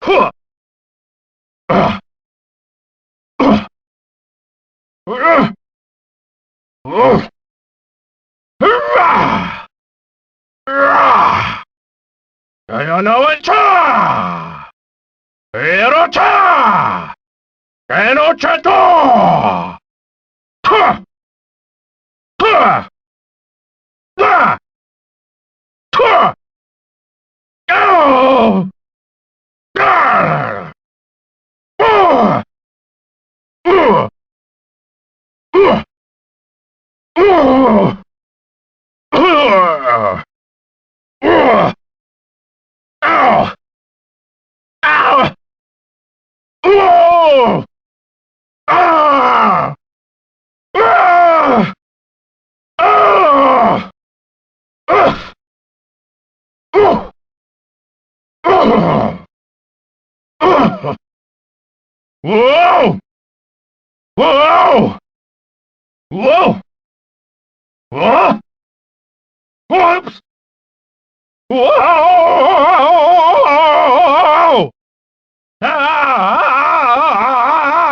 흐! 아! 으아! 으아! 으아! 으아! 자연어원차! 에로차! 에노차토! 타! 타! 타! 타! 야오! 야! 우! 우! 우! 우! 으아! 우와! 아우! 아우! 우와! 아! 아! 아! 아! 우! 아! 아! 와우! 와우! 와우! 와! 옵스! 와우! 아! 와우! 와우!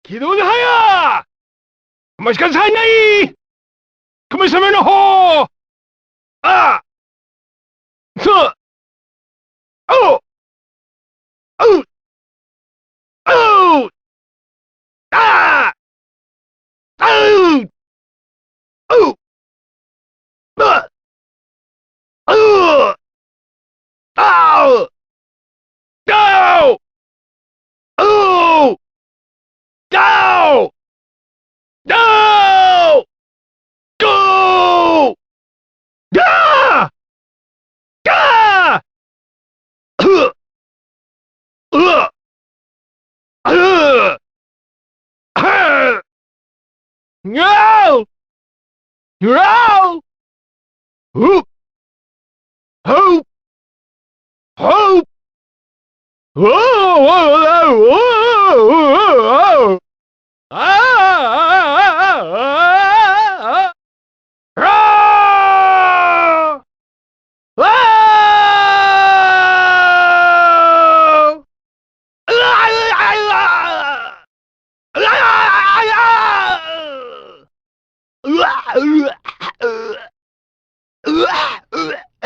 기도하야! 그만시간 사나이! 그만서면 호! 아! 서! 어! 어! 어! 아! 아우! 어! 어! 어! 아우! 아우! 어! 아우! 아우! 고! 야! 야! 으! 으! 으! 하! 야우! 야우! 흡! 흡! 흡! 오오오오오오오오! 아아아아아아! 아! 아! 으아으아으아! 으아아아아! 으아 으아 으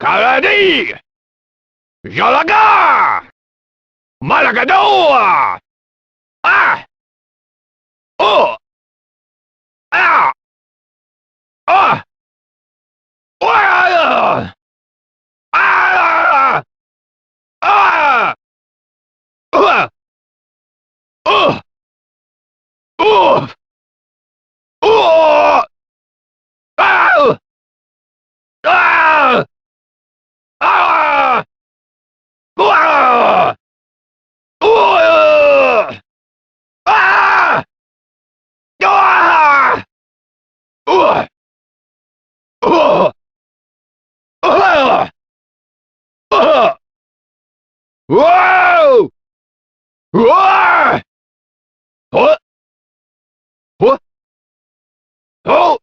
Caradi! Jalaga! Malagadoa! Ah! Oh! Ah! Ah! Ah! Ah! Ah! Ah! Oh! Oh! Oh! Ah! Ah! Ah! Ah! Oh! Ah! Ah! Oh! Oh! Ah! Ah! Whoa! Whoa! What? What? Oh!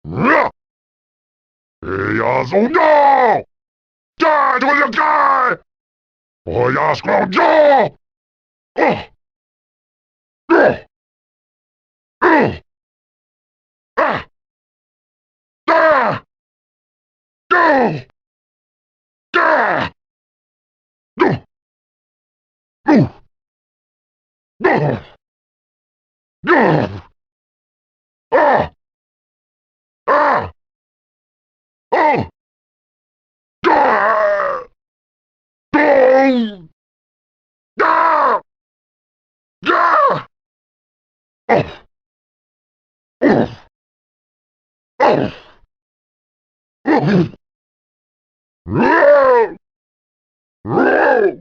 No! Ja, SONIDO! Ja, du bist geil! Oh ja, Squad, ja! Oh! Ja! Ah! Ah! Da! Go! Da! Du! Du! Du! Du! Ah! Ah! Oh! Da! Go! Da! Da! Oh! Oh! Oh! Oh! Row! Row!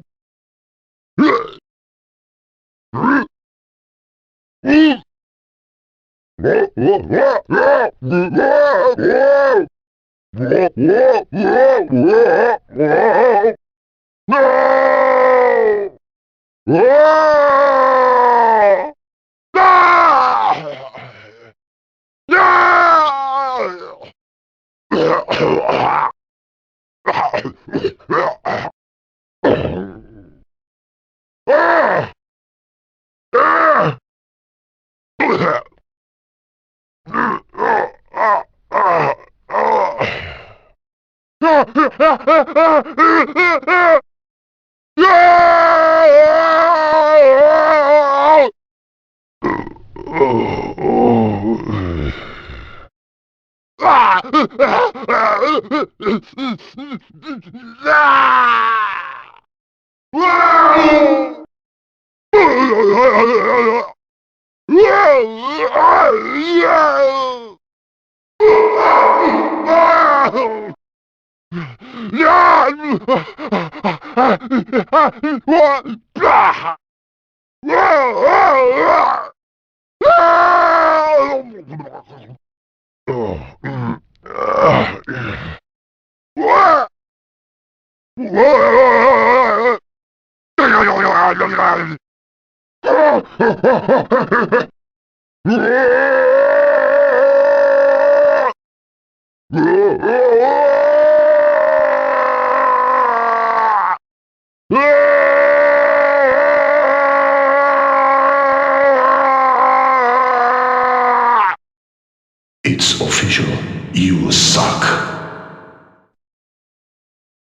It's official. You suck.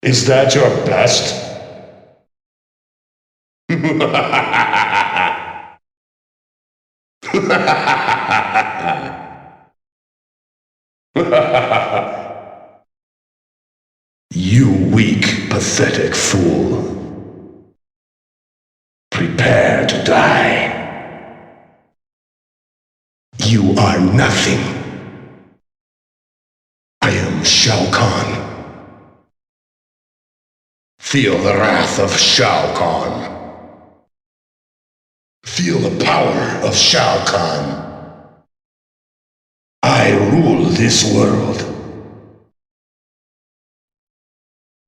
Is that your best? You weak, pathetic fool. Prepare to die. You are nothing. I am Shao Kahn. Feel the wrath of Shao Kahn. Feel the power of Shao Kahn. I rule this world.